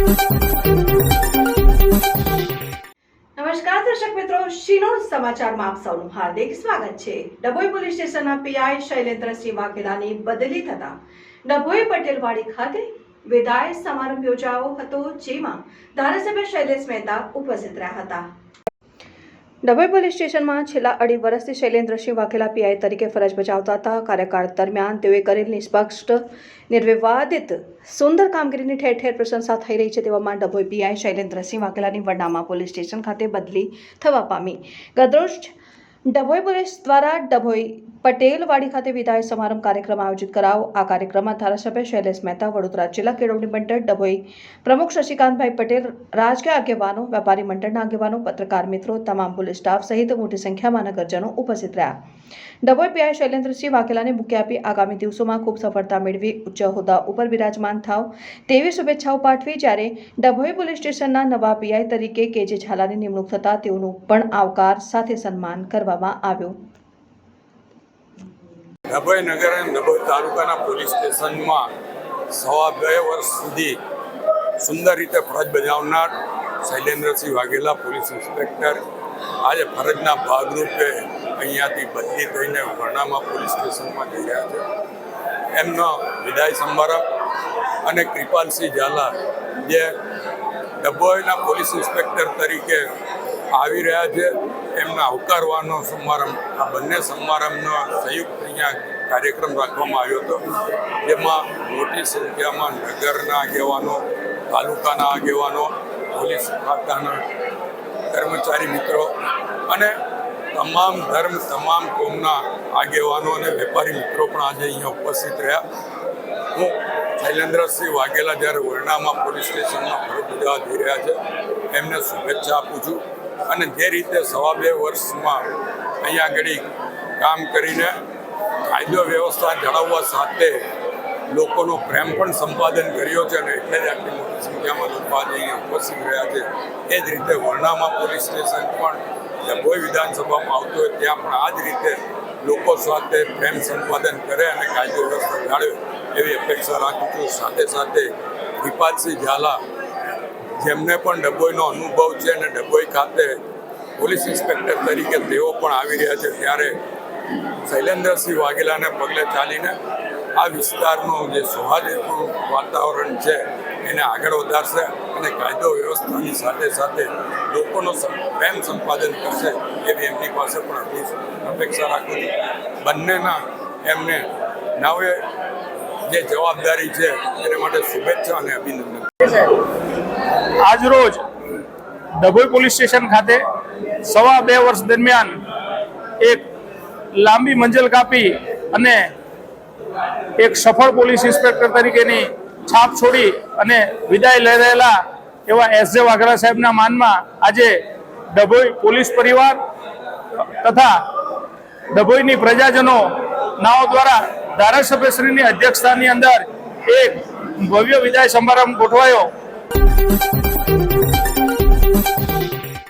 નમસ્કાર દર્શક મિત્રો, શિનોર સમાચારમાં આપ સૌનું હાર્દિક સ્વાગત છે। ડભોઈ પોલીસ સ્ટેશનના પીઆઈ શૈલેન્દ્રસિંહ વાઘેલાની બદલી થતા ડભોઈ પટેલવાડી ખાતે વિદાય સમારંભ યોજાયો હતો, જેમાં ધારાસભ્ય શૈલેષ મહેતા ઉપસ્થિત રહ્યા હતા। ડભોઈ પોલીસ સ્ટેશનમાં છેલ્લા 2.5 વર્ષથી શૈલેન્દ્રસિંહ વાઘેલા પીઆઈ તરીકે ફરજ બજાવતા હતા। કાર્યકાળ દરમિયાન તેઓએ કરેલ નિષ્પક્ષ, નિર્વિવાદિત, સુંદર કામગીરીની ઠેર ઠેર પ્રશંસા થઈ રહી છે। તેવામાં ડભોઈ પીઆઈ શૈલેન્દ્રસિંહ વાઘેલાની વરનામા પોલીસ સ્ટેશન ખાતે બદલી થવા પામી। ગતરોજ ડભોઈ પોલીસ દ્વારા ડભોઈ પટેલવાડી ખાતે વિદાય સમારંભ કાર્યક્રમ આયોજિત કરાયો। આ કાર્યક્રમમાં ધારાસભ્ય શૈલેષ મહેતા, વડોદરા જિલ્લા કેળવણી મંડળ ડભોઈ પ્રમુખ શશિકાંતભાઈ પટેલ, રાજકીય આગેવાનો, વેપારી મંડળના આગેવાનો, પત્રકાર મિત્રો, તમામ પોલીસ સ્ટાફ સહિત મોટી સંખ્યામાં નગરજનો ઉપસ્થિત રહ્યા। ડભોઈ પીઆઈ શૈલેન્દ્રસિંહ વાઘેલાને બુકે આપી આગામી દિવસોમાં ખૂબ સફળતા મેળવી ઉચ્ચ હોદ્દા ઉપર બિરાજમાન થાવ તેવી શુભેચ્છાઓ પાઠવી। જ્યારે ડભોઈ પોલીસ સ્ટેશનના નવા પીઆઈ તરીકે કેજે ઝાલાની નિમણૂક થતા તેઓનું પણ આવકાર સાથે સન્માન કરવામાં આવ્યું। ડભોઈ નગર અને ડભોઈ તાલુકાના પોલીસ સ્ટેશનમાં 2.5 વર્ષ સુધી સુંદર રીતે ફરજ બજાવનાર શૈલેન્દ્રસિંહ વાઘેલા પોલીસ ઇન્સ્પેક્ટર આજે ફરજના ભાગરૂપે અહીંયાથી બદલી થઈને વરનામા પોલીસ સ્ટેશનમાં જઈ રહ્યા છે। એમનો વિદાય સમારંભ અને કૃપાલસિંહ ઝાલા જે ડભોઈના પોલીસ ઇન્સ્પેક્ટર તરીકે આવી રહ્યા છે, એમના આવકારવાનો સમારંભ, આ બંને સમારંભનો સંયુક્ત અહીંયા કાર્યક્રમ રાખવામાં આવ્યો હતો, જેમાં મોટી સંખ્યામાં નગરના આગેવાનો, તાલુકાના આગેવાનો, પોલીસ ખાતાના કર્મચારી મિત્રો અને તમામ ધર્મ, તમામ કોમના આગેવાનો અને વેપારી મિત્રો પણ આજે અહીંયા ઉપસ્થિત રહ્યા। હું શૈલેન્દ્રસિંહ વાઘેલા જ્યારે વરનામા પોલીસ સ્ટેશનમાં ફરજ બજાવવા જઈ રહ્યા છે, એમને શુભેચ્છા આપું છું અને જે રીતે 2.5 વર્ષમાં અહીંયા આગળ કામ કરીને કાયદો વ્યવસ્થા જાળવવા સાથે લોકોનો પ્રેમ પણ સંપાદન કર્યો છે અને એટલે જ આટલી મોટી સંખ્યામાં લોકો આજે અહીંયા ઉપસ્થિત રહ્યા છે। એ જ રીતે વરનામા પોલીસ સ્ટેશન પણ ડભોઈ વિધાનસભામાં આવતું હોય ત્યાં પણ આ જ રીતે લોકો સાથે પ્રેમ સંપાદન કરે અને કાયદો વ્યવસ્થા જાળવે એવી અપેક્ષા રાખું છું। સાથે સાથે કૃપાલસિંહ ઝાલા, જેમને પણ ડભોઈનો અનુભવ છે અને ડભોઈ ખાતે પોલીસ ઇન્સ્પેક્ટર તરીકે તેઓ પણ આવી રહ્યા છે, ત્યારે શૈલેન્દ્રસિંહ વાઘેલાને પગલે ચાલીને આ વિસ્તારનું જે સૌહાર્દપૂર્ણ વાતાવરણ છે એને આગળ વધારશે અને કાયદો વ્યવસ્થાની સાથે સાથે લોકોનો પ્રેમ સંપાદન કરશે એવી એમની પાસે પણ અપેક્ષા રાખું છું। બંનેના એમને નવે જે જવાબદારી છે એને માટે શુભેચ્છા અને અભિનંદન। આજરોજ ડભોઈ પોલીસ સ્ટેશન ખાતે 2.5 વર્ષ દરમિયાન એક લાંબી મંજિલ કાપી અને એક સફળ પોલીસ ઇન્સ્પેક્ટર તરીકેની છાપ છોડી અને વિદાય લઈ રહેલા એવા એસ.જે. વાઘેલા સાહેબના માનમાં આજે ડભોઈ પોલીસ પરિવાર તથા ડભોઈની પ્રજાજનો નાઓ દ્વારા ધારાસભ્યશ્રીની અધ્યક્ષતાની અંદર એક ભવ્ય વિદાય સમારંભ ગોઠવાયો।